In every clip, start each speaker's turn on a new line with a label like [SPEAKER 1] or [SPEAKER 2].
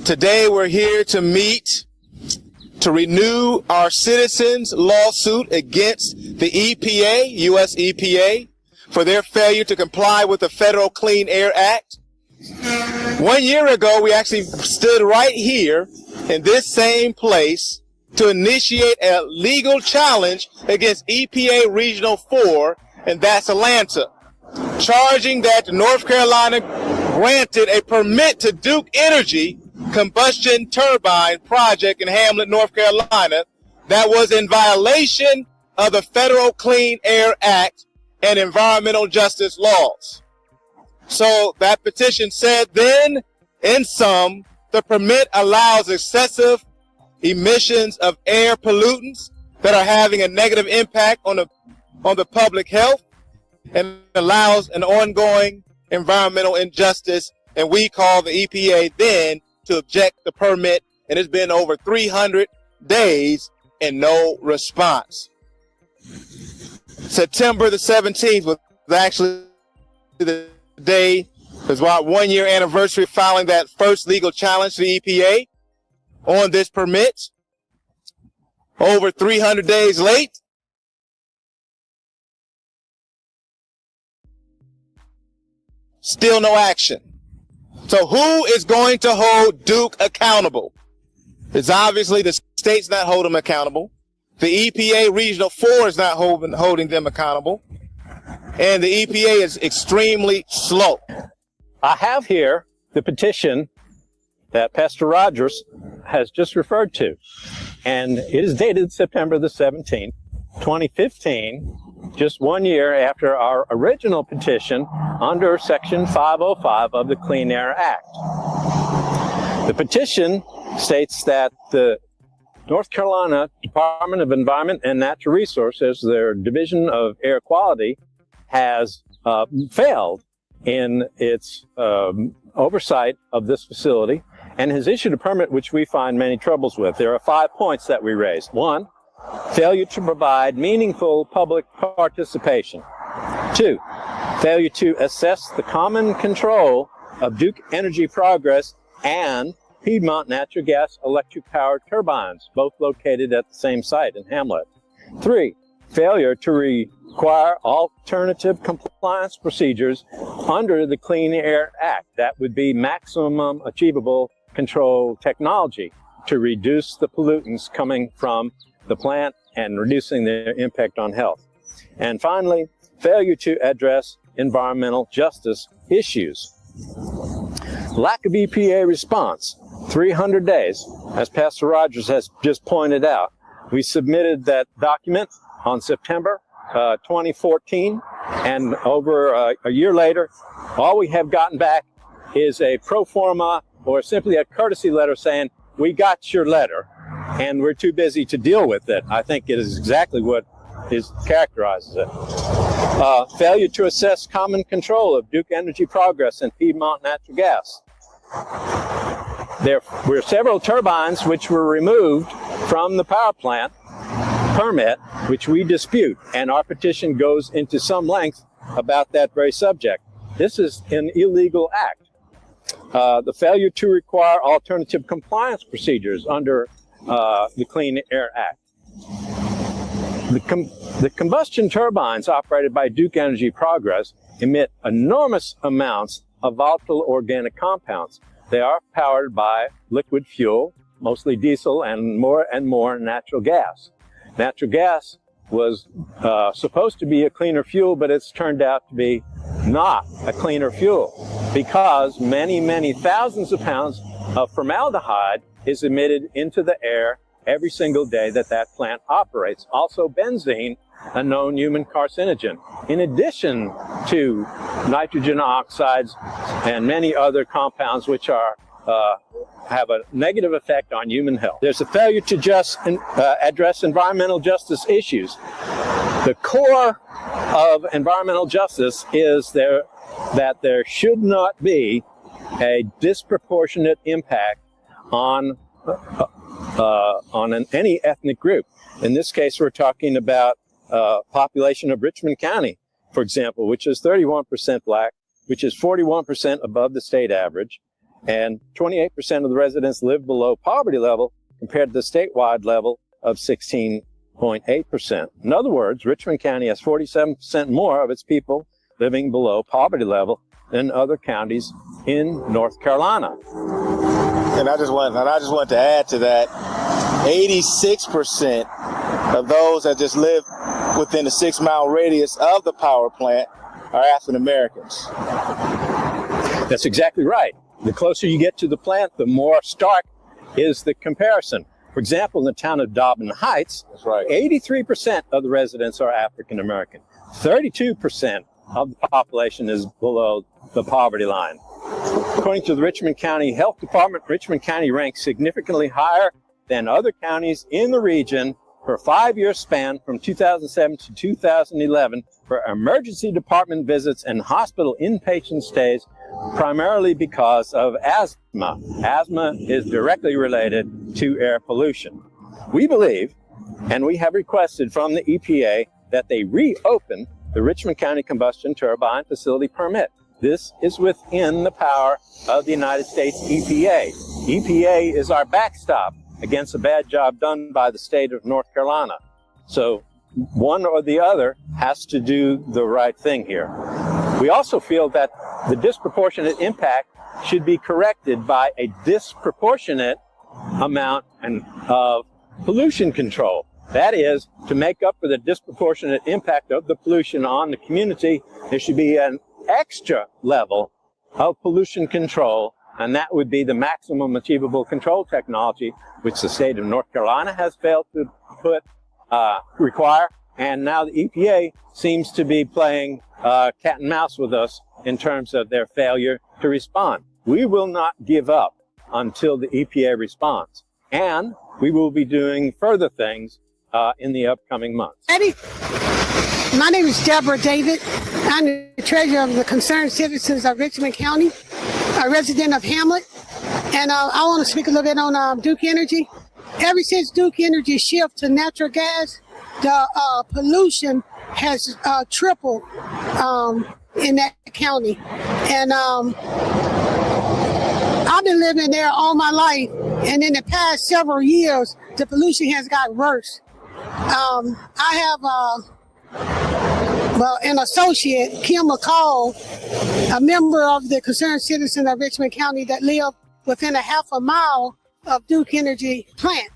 [SPEAKER 1] Today we're here to meet to renew our citizens' lawsuit against the EPA, U.S. EPA, for their failure to comply with the Federal Clean Air Act. 1 year ago, we actually stood right here in this same place to initiate a legal challenge against EPA Regional 4, and that's Atlanta, charging that North Carolina granted a permit to Duke Energy combustion turbine project in Hamlet, North Carolina, that was in violation of the Federal Clean Air Act and environmental justice laws. So that petition said then, in sum, the permit allows excessive emissions of air pollutants that are having a negative impact on the public health and allows an ongoing environmental injustice, and we called the EPA then to object the permit, and it's been over 300 days and no response. September the 17th was actually the day, it was our 1 year anniversary of filing that first legal challenge to the EPA on this permit. Over 300 days late, still no action. So who is going to hold Duke accountable? It's obviously the state's not holding them accountable. The EPA Regional 4 is not holding them accountable. And the EPA is extremely slow.
[SPEAKER 2] I have here the petition that Pastor Rogers has just referred to. And it is dated September the 17th, 2015. Just 1 year after our original petition under Section 505 of the Clean Air Act. The petition states that the North Carolina Department of Environment and Natural Resources, their Division of Air Quality, has failed in its oversight of this facility and has issued a permit which we find many troubles with. There are 5 points that we raised. 1, failure to provide meaningful public participation. 2, failure to assess the common control of Duke Energy Progress and Piedmont Natural Gas electric power turbines, both located at the same site in Hamlet. 3, failure to require alternative compliance procedures under the Clean Air Act. That would be maximum achievable control technology to reduce the pollutants coming from the plant and reducing their impact on health. And finally, failure to address environmental justice issues. Lack of EPA response, 300 days, as Pastor Rogers has just pointed out. We submitted that document on September 2014, and over a year later, all we have gotten back is a pro forma or simply a courtesy letter saying, we got your letter, and we're too busy to deal with it. I think it is exactly what characterizes it. Failure to assess common control of Duke Energy Progress and Piedmont Natural Gas. There were several turbines which were removed from the power plant permit, which we dispute, and our petition goes into some length about that very subject. This is an illegal act. The failure to require alternative compliance procedures under the Clean Air Act. The combustion turbines operated by Duke Energy Progress emit enormous amounts of volatile organic compounds. They are powered by liquid fuel, mostly diesel, and more natural gas. Natural gas was supposed to be a cleaner fuel, but it's turned out to be not a cleaner fuel because many thousands of pounds of formaldehyde is emitted into the air every single day that plant operates. Also benzene, a known human carcinogen, in addition to nitrogen oxides and many other compounds which are have a negative effect on human health. There's a failure to address environmental justice issues. The core of environmental justice is that there should not be a disproportionate impact on any ethnic group. In this case, we're talking about population of Richmond County, for example, which is 31% black, which is 41% above the state average, and 28% of the residents live below poverty level compared to the statewide level of 16.8%. In other words, Richmond County has 47% more of its people living below poverty level than other counties in North Carolina.
[SPEAKER 1] And I just want to add to that, 86% of those that just live within a 6-mile radius of the power plant are African Americans.
[SPEAKER 2] That's exactly right. The closer you get to the plant, the more stark is the comparison. For example, in the town of Dobbin Heights,
[SPEAKER 1] That's right.
[SPEAKER 2] 83% of the residents are African American. 32% of the population is below the poverty line. According to the Richmond County Health Department, Richmond County ranks significantly higher than other counties in the region for a 5-year span from 2007 to 2011 for emergency department visits and hospital inpatient stays, primarily because of asthma. Asthma is directly related to air pollution. We believe, and we have requested from the EPA, that they reopen the Richmond County Combustion Turbine Facility Permit. This is within the power of the United States EPA. EPA is our backstop against a bad job done by the state of North Carolina. So one or the other has to do the right thing here. We also feel that the disproportionate impact should be corrected by a disproportionate amount of pollution control. That is, to make up for the disproportionate impact of the pollution on the community, there should be an extra level of pollution control, and that would be the maximum achievable control technology, which the state of North Carolina has failed to require, and now the EPA seems to be playing cat and mouse with us in terms of their failure to respond. We will not give up until the EPA responds, and we will be doing further things in the upcoming months.
[SPEAKER 3] Eddie, my name is Deborah David. I'm the treasurer of the Concerned Citizens of Richmond County, a resident of Hamlet, and I want to speak a little bit on Duke Energy. Ever since Duke Energy shift to natural gas, the pollution has tripled in that county, and I've been living there all my life, and in the past several years, the pollution has got worse. I have an associate, Kim McCall, a member of the Concerned Citizen of Richmond County that live within a half a mile of Duke Energy plant.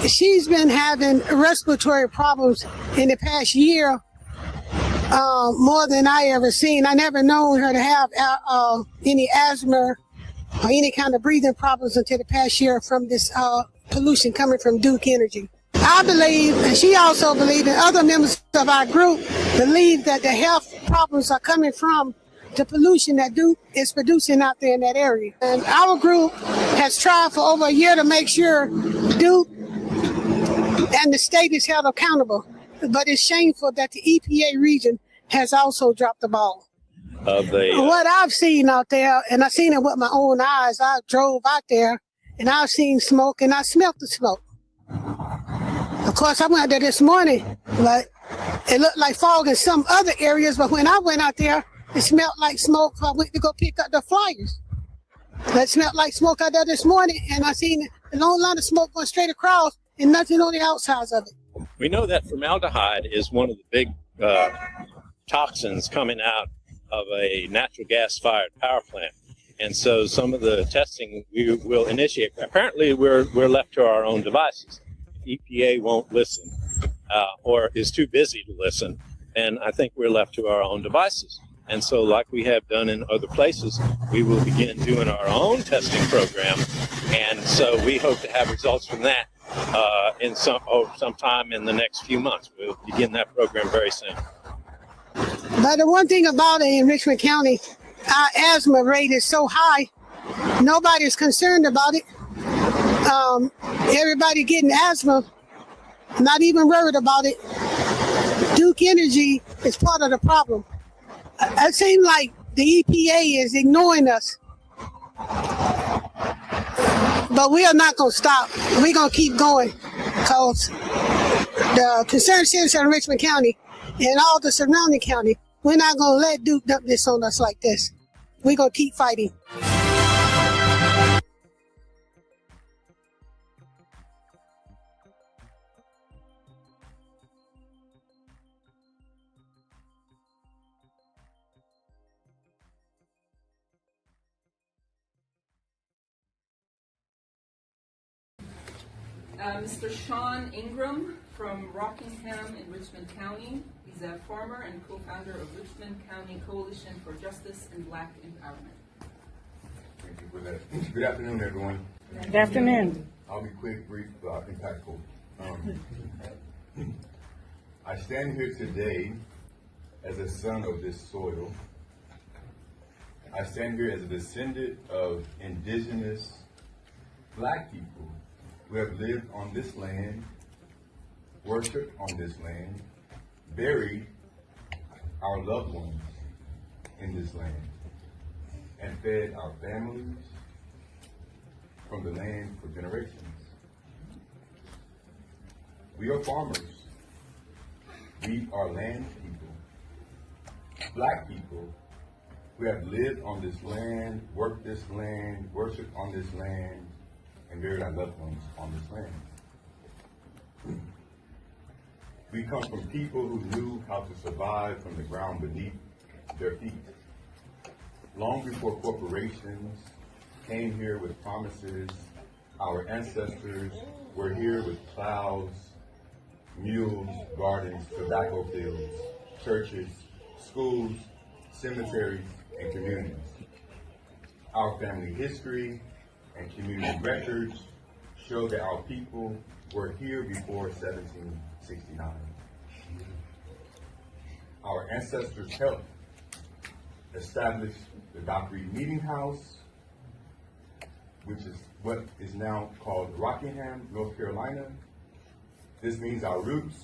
[SPEAKER 3] She's been having respiratory problems in the past year, more than I ever seen. I never known her to have any asthma or any kind of breathing problems until the past year from this pollution coming from Duke Energy. I believe, and she also believes, and other members of our group believe, that the health problems are coming from the pollution that Duke is producing out there in that area. And our group has tried for over a year to make sure Duke and the state is held accountable. But it's shameful that the EPA region has also dropped the ball. What I've seen out there, and I've seen it with my own eyes, I drove out there and I've seen smoke and I smelled the smoke. Of course, I went there this morning, but it looked like fog in some other areas. But when I went out there, it smelled like smoke. I went to go pick up the flyers. It smelled like smoke out there this morning, and I seen a long line of smoke going straight across and nothing on the outsides of it.
[SPEAKER 2] We know that formaldehyde is one of the big toxins coming out of a natural gas-fired power plant. And so some of the testing we will initiate. Apparently, we're left to our own devices. EPA won't listen or is too busy to listen, and I think we're left to our own devices. And so, like we have done in other places, we will begin doing our own testing program. And so we hope to have results from that sometime in the next few months. We'll begin that program very soon.
[SPEAKER 3] But the one thing about it in Richmond County, our asthma rate is so high, nobody's concerned about it. Everybody getting asthma, not even worried about it. Duke Energy is part of the problem. It seems like the EPA is ignoring us. But we are not going to stop. We're going to keep going, because the Concerned Citizen of Richmond County and all the surrounding county, we're not going to let Duke dump this on us like this. we're going to keep fighting.
[SPEAKER 4] Mr. Sean Ingram from Rockingham in Richmond County. He's a farmer and co-founder of Richmond County Coalition for Justice and Black Empowerment.
[SPEAKER 5] Thank you for that. Good afternoon, everyone.
[SPEAKER 6] Good afternoon.
[SPEAKER 5] I'll be quick, brief, impactful. I stand here today as a son of this soil. I stand here as a descendant of indigenous Black people who have lived on this land, worshiped on this land, buried our loved ones in this land, and fed our families from the land for generations. We are farmers. We are land people, Black people who have lived on this land, worked this land, worshiped on this land, and buried our loved ones on this land. We come from people who knew how to survive from the ground beneath their feet. Long before corporations came here with promises, our ancestors were here with plows, mules, gardens, tobacco fields, churches, schools, cemeteries, and communities. Our family history and community records show that our people were here before 1769. Our ancestors helped establish the Dock Reed Meeting House, which is what is now called Rockingham, North Carolina. This means our roots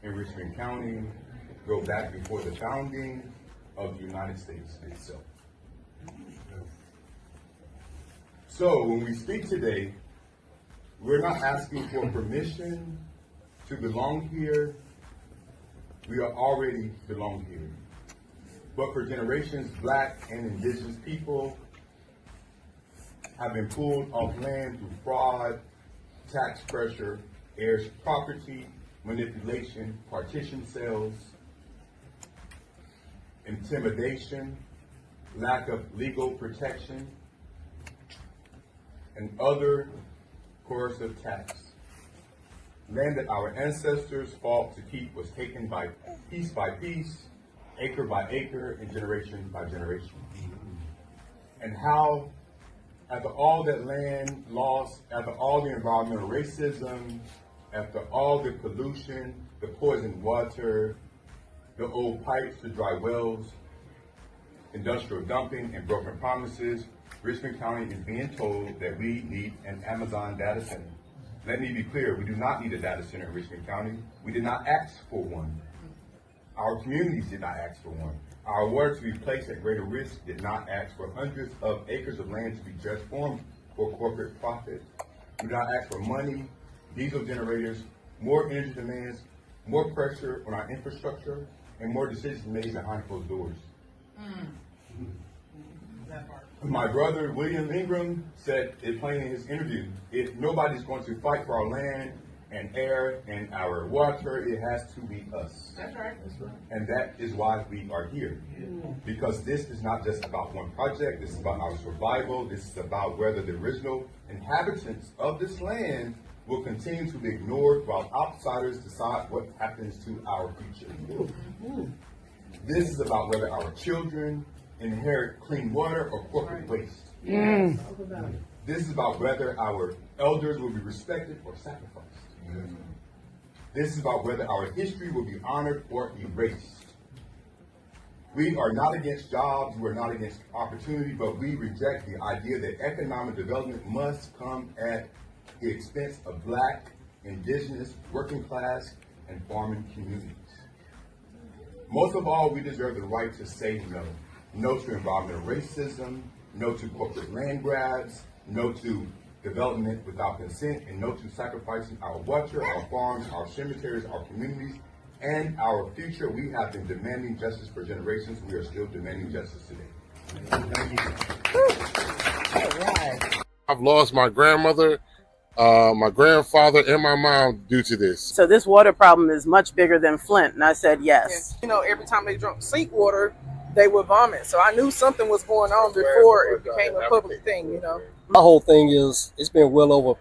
[SPEAKER 5] in Richmond County go back before the founding of the United States itself. So when we speak today, we're not asking for permission to belong here. We are already belong here. But for generations, Black and indigenous people have been pulled off land through fraud, tax pressure, heirs property, manipulation, partition sales, intimidation, lack of legal protection, and other coercive tax. Land that our ancestors fought to keep was taken by piece, acre by acre, and generation by generation. And how, after all that land lost, after all the environmental racism, after all the pollution, the poisoned water, the old pipes, the dry wells, industrial dumping, and broken promises, Richmond County is being told that we need an Amazon data center. Let me be clear, we do not need a data center in Richmond County. We did not ask for one. Our communities did not ask for one. Our water to be placed at greater risk did not ask for hundreds of acres of land to be transformed for corporate profit. We did not ask for money, diesel generators, more energy demands, more pressure on our infrastructure, and more decisions made behind closed doors. My brother, William Ingram, said it plain in his interview, if nobody's going to fight for our land and air and our water, it has to be us.
[SPEAKER 4] That's right.
[SPEAKER 5] And that is why we are here. Because this is not just about one project, this is about our survival, this is about whether the original inhabitants of this land will continue to be ignored while outsiders decide what happens to our future. This is about whether our children inherit clean water or corporate waste. This is about whether our elders will be respected or sacrificed. This is about whether our history will be honored or erased. We are not against jobs, we are not against opportunity, but we reject the idea that economic development must come at the expense of Black, indigenous, working class, and farming communities. Most of all, we deserve the right to say no. No to environmental racism, no to corporate land grabs, no to development without consent, and no to sacrificing our water, our farms, our cemeteries, our communities, and our future. We have been demanding justice for generations. We are still demanding justice today.
[SPEAKER 6] I've lost my grandmother, my grandfather, and my mom due to this.
[SPEAKER 7] So this water problem is much bigger than Flint, and I said yes.
[SPEAKER 8] You know, every time they drank sink water, they would vomit. So I knew something was going on before it became a public thing, you know.
[SPEAKER 9] My whole thing is, it's been well over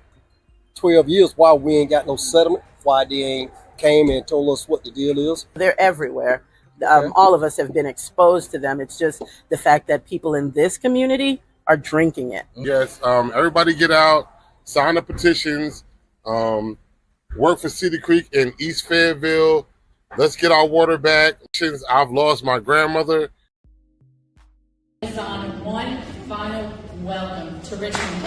[SPEAKER 9] 12 years why we ain't got no settlement, why they ain't came and told us what the deal is.
[SPEAKER 7] They're everywhere. All of us have been exposed to them. It's just the fact that people in this community are drinking it.
[SPEAKER 6] Yes, everybody get out, sign the petitions, work for Cedar Creek in East Fayetteville. Let's get our water back. Since I've lost my grandmother.
[SPEAKER 10] On one final welcome to Richmond.